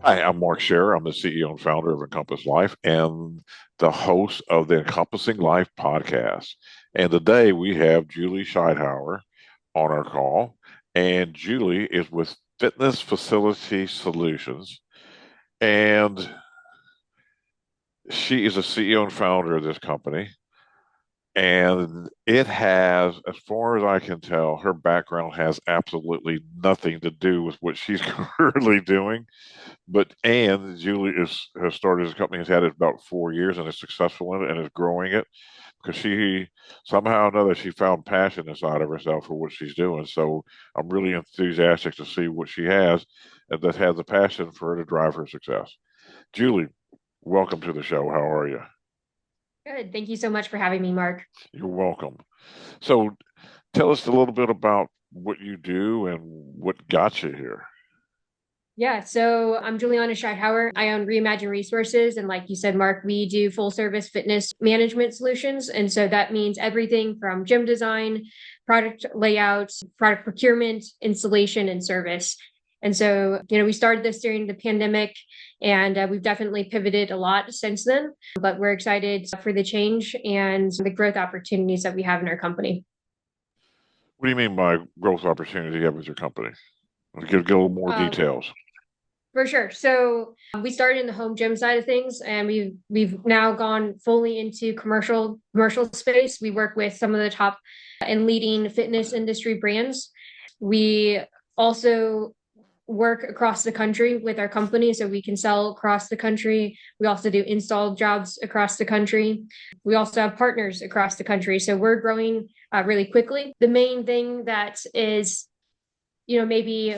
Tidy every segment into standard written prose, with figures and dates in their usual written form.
Hi, I'm Mark Scherer. I'm the CEO and founder of Encompass Life and the host of the Encompassing Life podcast. And today we have Julie Scheidhauer on our call. And Julie is with Fitness Facility Solutions. And she is the CEO and founder of this company. And it has, as far as I can tell, her background has absolutely nothing to do with what she's currently doing. But Julie has started his company, has had it about 4 years and is successful in it and is growing it because she somehow or another she found passion inside of herself for what she's doing. So I'm really enthusiastic to see what she has that has the passion for her to drive her success. Julie, welcome to the show. How are you? Good. Thank you so much for having me, Mark. You're welcome. So tell us a little bit about what you do and what got you here. Yeah, so I'm Juliana Scheidhauer. I own Reimagine Resources. And like you said, Mark, we do full service fitness management solutions. And so that means everything from gym design, product layout, product procurement, installation, and service. And so, we started this during the pandemic and we've definitely pivoted a lot since then. But we're excited for the change and the growth opportunities that we have in our company. What do you mean by growth opportunity you have with your company? Give a little more Um, details. For sure. So we started in the home gym side of things, and we've now gone fully into commercial space. We work with some of the top and leading fitness industry brands. We also work across the country with our company, so we can sell across the country. We also do install jobs across the country. We also have partners across the country, so we're growing really quickly. The main thing that is, maybe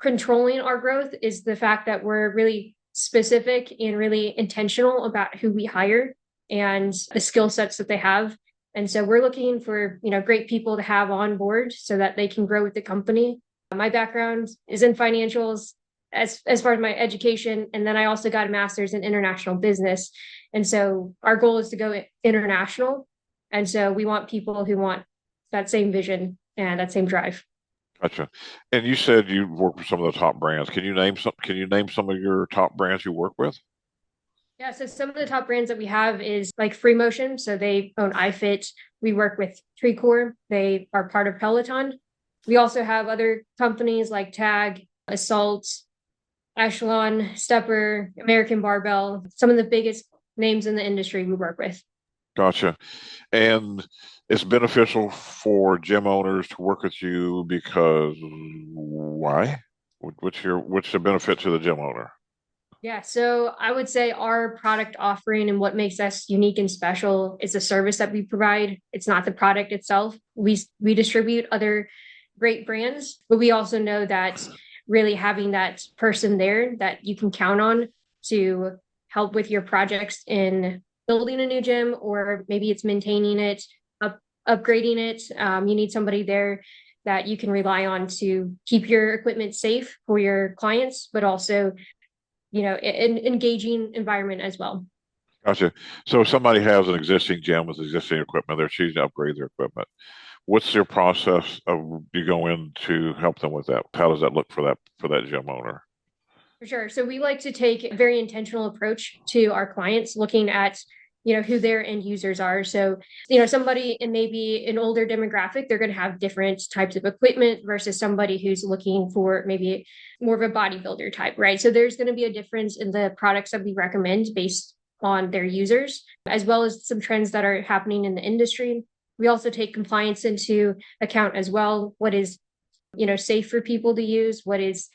controlling our growth is the fact that we're really specific and really intentional about who we hire and the skill sets that they have. And so we're looking for, great people to have on board so that they can grow with the company. My background is in financials as far as my education. And then I also got a master's in international business. And so our goal is to go international. And so we want people who want that same vision and that same drive. Gotcha. And you said you work with some of the top brands. Can you name some? Can you name some of your top brands you work with? Yeah, so some of the top brands that we have is like Free Motion. So they own iFit. We work with TreeCore. They are part of Peloton. We also have other companies like Tag, Assault, Echelon, Stepper, American Barbell, some of the biggest names in the industry we work with. Gotcha. And it's beneficial for gym owners to work with you because why? What's the benefit to the gym owner? Yeah, so I would say our product offering and what makes us unique and special is the service that we provide. It's not the product itself. We distribute other great brands, but we also know that really having that person there that you can count on to help with your projects in building a new gym, or maybe it's maintaining it, upgrading it. You need somebody there that you can rely on to keep your equipment safe for your clients, but also an engaging environment as well. Gotcha. So if somebody has an existing gym with existing equipment, they're choosing to upgrade their equipment. What's your process of you go in to help them with that? How does that look for that gym owner? For sure. So we like to take a very intentional approach to our clients, looking at who their end users are. So somebody in maybe an older demographic, they're going to have different types of equipment versus somebody who's looking for maybe more of a bodybuilder type, right? So there's going to be a difference in the products that we recommend based on their users, as well as some trends that are happening in the industry. We also take compliance into account as well. What is safe for people to use? What is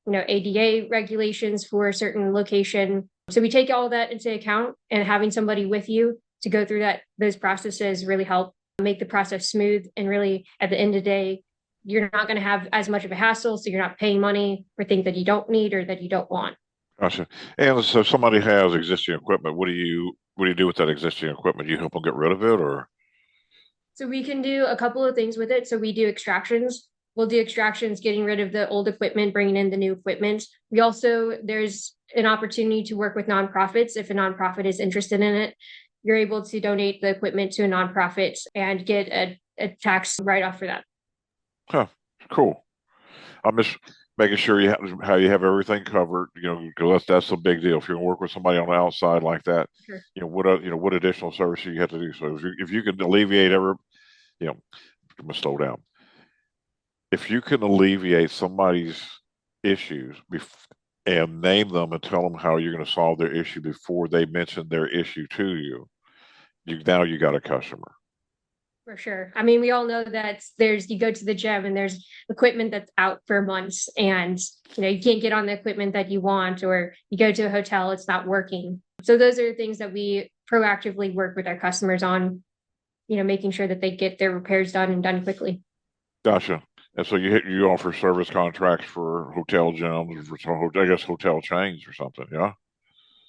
ADA regulations for a certain location? So we take all that into account, and having somebody with you to go through those processes really help make the process smooth. And really, at the end of the day, you're not going to have as much of a hassle. So you're not paying money for things that you don't need or that you don't want. Gotcha. And so if somebody has existing equipment, what do you do with that existing equipment? Do you help them get rid of it or? So we can do a couple of things with it. So we do extractions. We'll do extractions, getting rid of the old equipment, bringing in the new equipment. There's an opportunity to work with nonprofits. If a nonprofit is interested in it, you're able to donate the equipment to a nonprofit and get a tax write off for that. Huh, cool. I'm just making sure you have how you have everything covered, because that's a big deal. If you're gonna work with somebody on the outside like that, Sure. what additional services you have to do. So if you can alleviate you know, I'm gonna slow down. If you can alleviate somebody's issues and name them and tell them how you're going to solve their issue before they mention their issue to you, you got a customer. For sure. I mean, we all know that you go to the gym and there's equipment that's out for months and you can't get on the equipment that you want, or you go to a hotel, it's not working. So those are the things that we proactively work with our customers on, making sure that they get their repairs done and done quickly. Gotcha. And so you offer service contracts for hotel gyms, I guess hotel chains or something, yeah?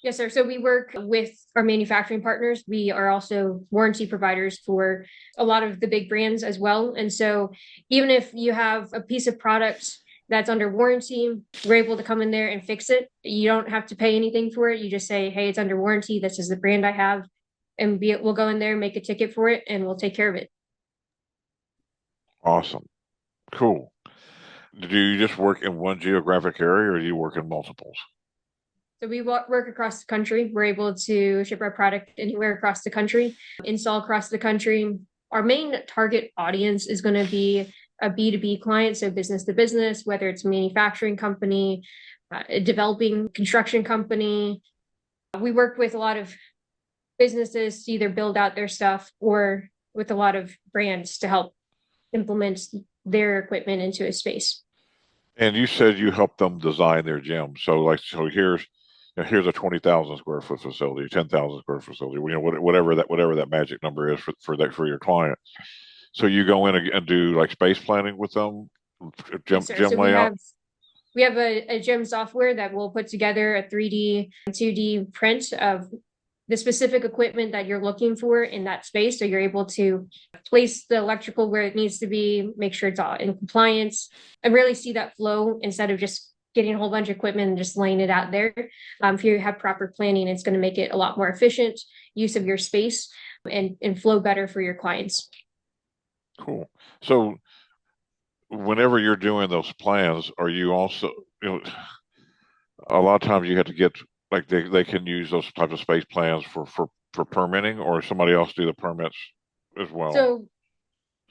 Yes, sir. So we work with our manufacturing partners. We are also warranty providers for a lot of the big brands as well. And so even if you have a piece of product that's under warranty, we're able to come in there and fix it. You don't have to pay anything for it. You just say, hey, it's under warranty. This is the brand I have. And we'll go in there, make a ticket for it, and we'll take care of it. Awesome. Cool. Do you just work in one geographic area or do you work in multiples? So we work across the country. We're able to ship our product anywhere across the country, install across the country. Our main target audience is going to be a B2B client, so business to business, whether it's a manufacturing company, a developing construction company. We work with a lot of businesses to either build out their stuff or with a lot of brands to help implement their equipment into a space. And you said you help them design their gym. So here's a 20,000 square foot facility, 10,000 square facility, whatever that magic number is for your client. So you go in and do like space planning with them, Yes, sir. gym So we layout. have we have a gym software that will put together a 3D, 2D print of the specific equipment that you're looking for in that space. So you're able to place the electrical where it needs to be, make sure it's all in compliance, and really see that flow instead of just getting a whole bunch of equipment and just laying it out there. If you have proper planning, it's going to make it a lot more efficient use of your space and flow better for your clients. Cool. So whenever you're doing those plans, are you also, you know, a lot of times you have to get like they can use those types of space plans for permitting, or somebody else do the permits as well.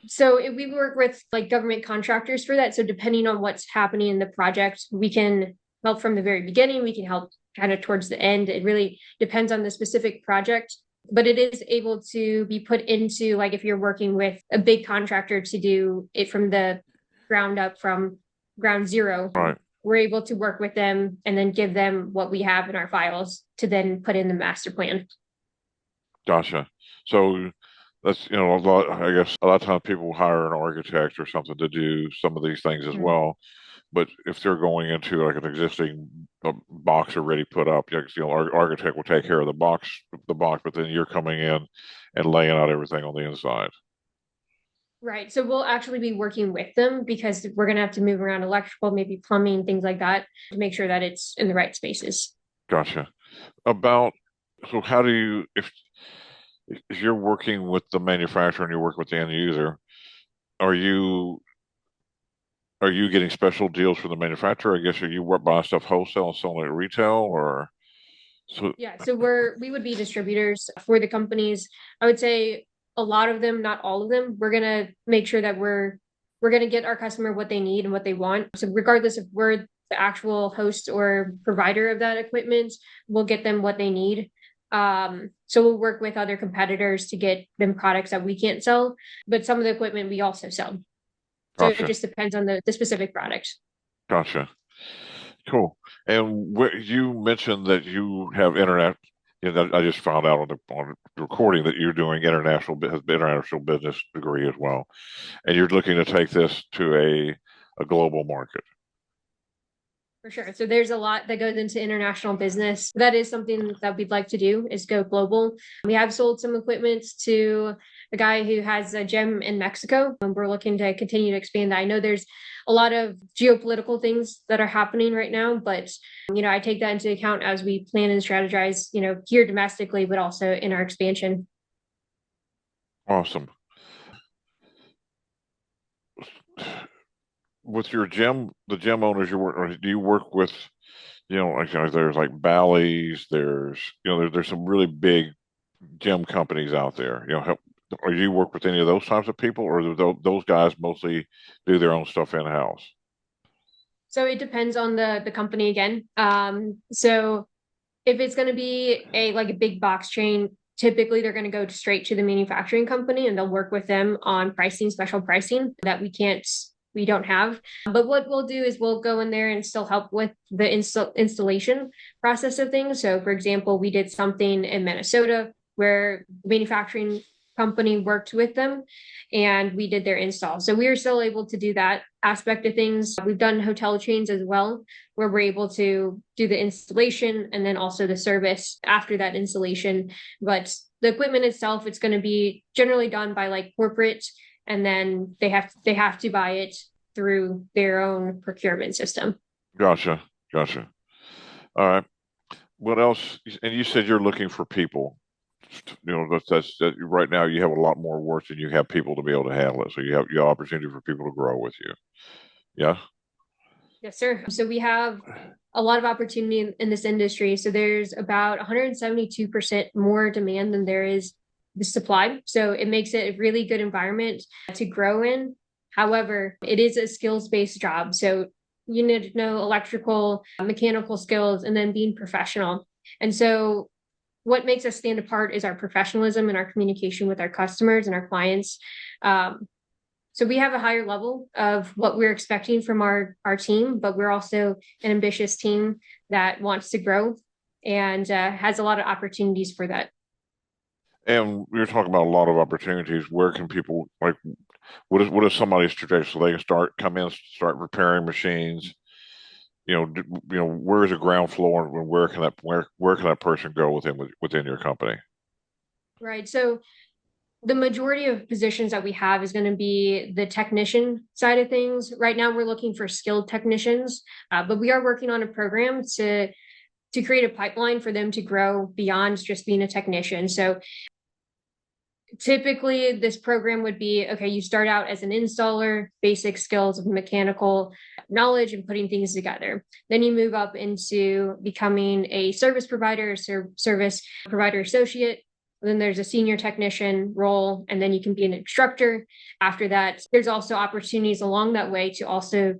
So we work with like government contractors for that. So depending on what's happening in the project, we can help from the very beginning. We can help kind of towards the end. It really depends on the specific project, but it is able to be put into like if you're working with a big contractor to do it from the ground up, from ground zero, Right. we're able to work with them and then give them what we have in our files to then put in the master plan. Gotcha. So that's, a lot, I guess a lot of times people hire an architect or something to do some of these things as Mhm. well. But if they're going into like an existing box already put up, architect will take care of the box, but then you're coming in and laying out everything on the inside. Right. So we'll actually be working with them because we're going to have to move around electrical, maybe plumbing, things like that to make sure that it's in the right spaces. Gotcha. About so how do you if you're working with the manufacturer and you're working with the end user, are you are you getting special deals from the manufacturer? I guess are you buying stuff wholesale and selling it at retail or so Yeah. So we would be distributors for the companies. I would say a lot of them, not all of them. We're going to make sure that we're going to get our customer what they need and what they want. So regardless if we're the actual host or provider of that equipment, we'll get them what they need. So we'll work with other competitors to get them products that we can't sell, but some of the equipment we also sell. So it gotcha. just depends on the specific product. Gotcha. Cool. And you mentioned that you have internet. I just found out on the recording that you're doing international business degree as well, and you're looking to take this to a global market. For sure. So there's a lot that goes into international business. That is something that we'd like to do is go global. We have sold some equipment to a guy who has a gym in Mexico, and we're looking to continue to expand that. I know there's a lot of geopolitical things that are happening right now, but I take that into account as we plan and strategize, here domestically, but also in our expansion. Awesome. with your gym, the gym owners you work, or do you work with, like there's like Bally's, there's some really big gym companies out there. Or do you work with any of those types of people, or do those guys mostly do their own stuff in house? So it depends on the company again. So if it's going to be a like a big box chain, typically they're going to go straight to the manufacturing company and they'll work with them on pricing, special pricing that we don't have. But what we'll do is we'll go in there and still help with the installation process of things. So, for example, we did something in Minnesota where the manufacturing company worked with them and we did their install. So we were still able to do that aspect of things. We've done hotel chains as well, where we're able to do the installation and then also the service after that installation. But the equipment itself, it's going to be generally done by like corporate, and then they have to buy it through their own procurement system. Gotcha, gotcha. All right. What else? And you said you're looking for people. That right now you have a lot more work than you have people to be able to handle it. So you have opportunity for people to grow with you. Yeah. Yes, sir. So we have a lot of opportunity in this industry. So there's about 172% more demand than there is the supply. So it makes it a really good environment to grow in. However, it is a skills-based job. So you need to know electrical, mechanical skills, and then being professional. And so what makes us stand apart is our professionalism and our communication with our customers and our clients. Um, so we have a higher level of what we're expecting from our team, but we're also an ambitious team that wants to grow and has a lot of opportunities for that. And you're talking about a lot of opportunities. Where can people like? What is somebody's trajectory? So they can come in, start repairing machines. Where is the ground floor, and where can that person go within your company? Right. So the majority of positions that we have is going to be the technician side of things. Right now, we're looking for skilled technicians, but we are working on a program to create a pipeline for them to grow beyond just being a technician. So typically this program would be okay, you start out as an installer, basic skills of mechanical knowledge and putting things together, then you move up into becoming a service provider, service provider associate, then there's a senior technician role, and then you can be an instructor. After that, there's also opportunities along that way to also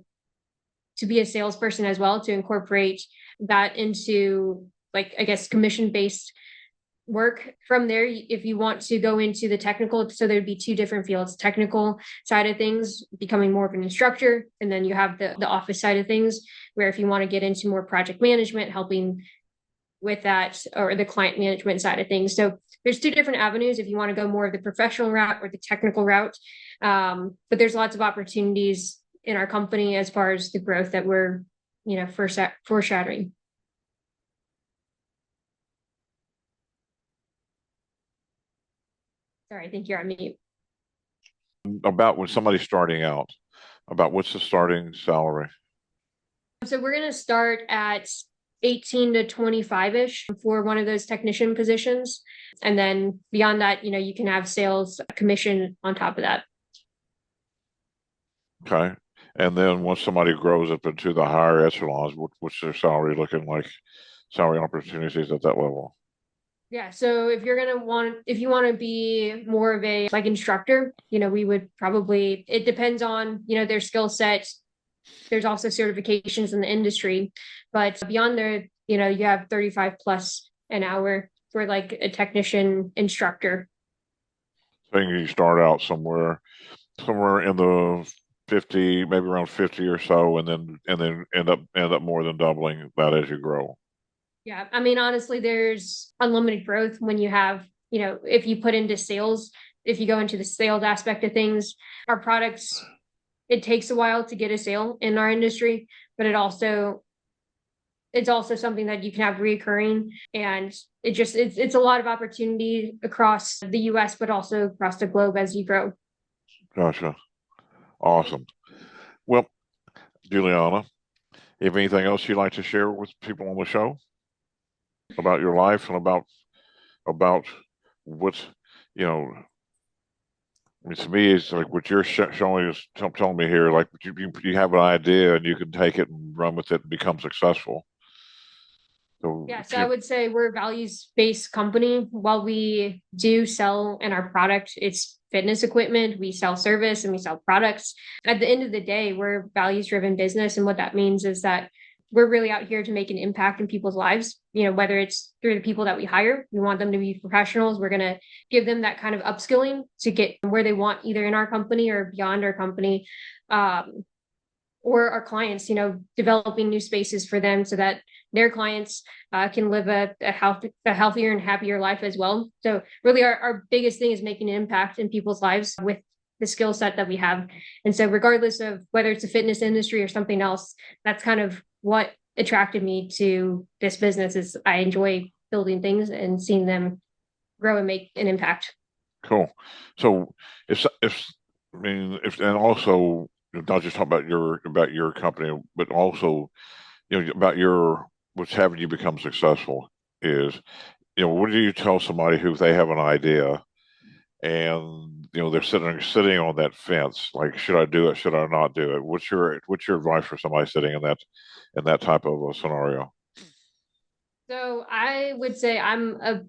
to be a salesperson as well, to incorporate that into like I guess commission based work from there. If you want to go into the technical, so there'd be two different fields: technical side of things, becoming more of an instructor, and then you have the office side of things, where if you want to get into more project management, helping with that, or the client management side of things. So there's two different avenues if you want to go more of the professional route or the technical route. But there's lots of opportunities in our company as far as the growth that we're foreshadowing. Sorry, I think you're on mute. About when somebody's starting out, about what's the starting salary? So we're going to start at 18 to 25-ish for one of those technician positions. And then beyond that, you can have sales commission on top of that. Okay. And then once somebody grows up into the higher echelons, what's their salary looking like? Salary opportunities at that level. Yeah. So if you want to be more of a like instructor, we would probably, it depends on, their skill set. There's also certifications in the industry, but beyond there, you have 35 plus an hour for like a technician instructor. So you start out somewhere in the 50, maybe around 50 or so, and then end up more than doubling that as you grow. Yeah. I mean, honestly, there's unlimited growth when you have, if you put into sales, if you go into the sales aspect of things, our products, it takes a while to get a sale in our industry, but it's also something that you can have reoccurring, and it's a lot of opportunity across the US, but also across the globe as you grow. Gotcha. Awesome. Well, Juliana, have anything else you'd like to share with people on the show about your life and about what's you know I mean, to me, it's like what you're showing is telling me here, like you have an idea and you can take it and run with it and become successful. So, Yeah, so I would say we're a values-based company. While we do sell in our product, it's fitness equipment, we sell service and we sell products. At the end of the day, we're a values-driven business. And what that means is that we're really out here to make an impact in people's lives. You know, whether it's through the people that we hire, we want them to be professionals. We're going to give them that kind of upskilling to get where they want, either in our company or beyond our company. Or our clients, you know, developing new spaces for them so that their clients can live a healthier and happier life as well. So really our biggest thing is making an impact in people's lives with the skill set that we have. And so regardless of whether it's the fitness industry or something else, that's kind of what attracted me to this business is I enjoy building things and seeing them grow and make an impact. cool. So if I mean if and also not just talk about your company, but also about your what's having you become successful is what do you tell somebody who they have an idea and they're sitting on that fence like should I do it, should I not do it? What's your advice for somebody sitting in that type of a scenario? So I would say I'm a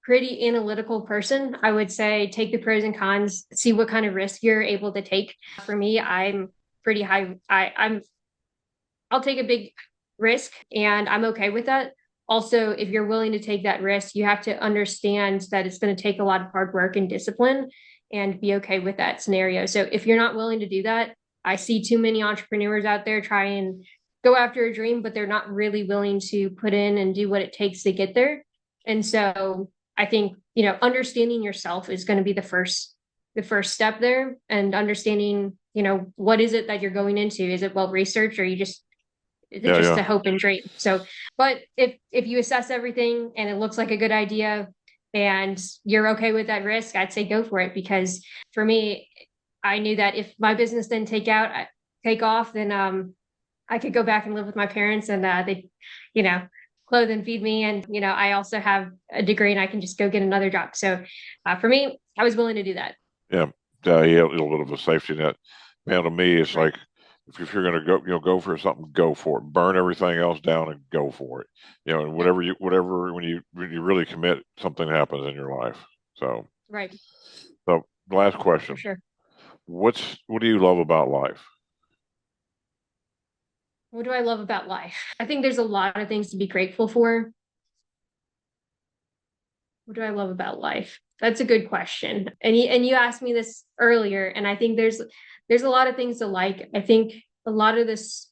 pretty analytical person. I would say take the pros and cons, see what kind of risk you're able to take. For me, I'm pretty high. I'll take a big risk and I'm okay with that. Also, if you're willing to take that risk, you have to understand that it's going to take a lot of hard work and discipline and be okay with that scenario. So if you're not willing to do that, I see too many entrepreneurs out there try and go after a dream, but they're not really willing to put in and do what it takes to get there. And so I think, you know, understanding yourself is going to be the first step there, and understanding, you know, what is it that you're going into? Is it well researched, or you just is it Yeah, just yeah, a hope and dream? So, but if you assess everything and it looks like a good idea and you're okay with that risk, I'd say go for it. Because for me, I knew that if my business didn't take off, then I could go back and live with my parents, and they, you know, clothe and feed me. And I also have a degree, and I can just go get another job. So for me, I was willing to do that. yeah. Yeah, a little bit of a safety net. Man, to me, it's Right. like if you're going to go for something, go for it. Burn everything else down and go for it. And Yep. whatever when you really commit, something happens in your life. So, Right. so last For question: sure. what do you love about life? What do I love about life? I think there's a lot of things to be grateful for. What do I love about life? That's a good question. And you asked me this earlier, and I think there's a lot of things to like. I think a lot of this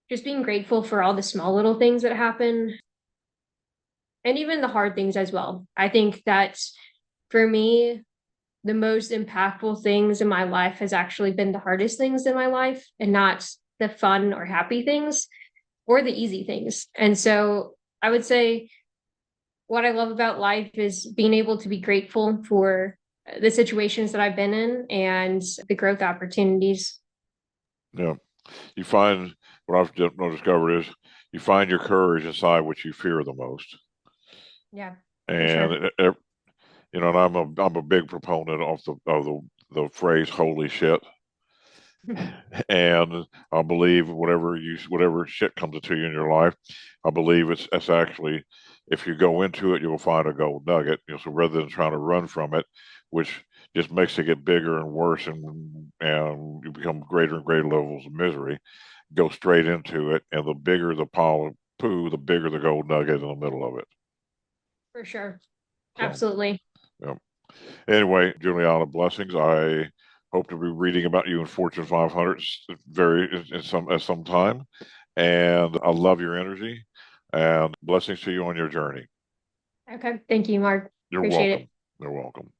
just being grateful for all the small little things that happen, and even the hard things as well. I think that for me, the most impactful things in my life has actually been the hardest things in my life, and not the fun or happy things or the easy things. And so I would say what I love about life is being able to be grateful for the situations that I've been in and the growth opportunities. Yeah, you find what discovered is you find your courage inside what you fear the most, Yeah, for and sure. and I'm a big proponent of the phrase "holy shit." And I believe whatever shit comes to you in your life, I believe it's actually if you go into it, you'll find a gold nugget. So rather than trying to run from it, which just makes it get bigger and worse, and you become greater and greater levels of misery, go straight into it, and the bigger the pile of poo, the bigger the gold nugget in the middle of it. For sure. So, Absolutely. yeah. Anyway, Juliana, blessings. I hope to be reading about you in Fortune 500 at some time. And I love your energy and blessings to you on your journey. Okay. Thank you, Mark. You're Appreciate it. welcome. You're welcome.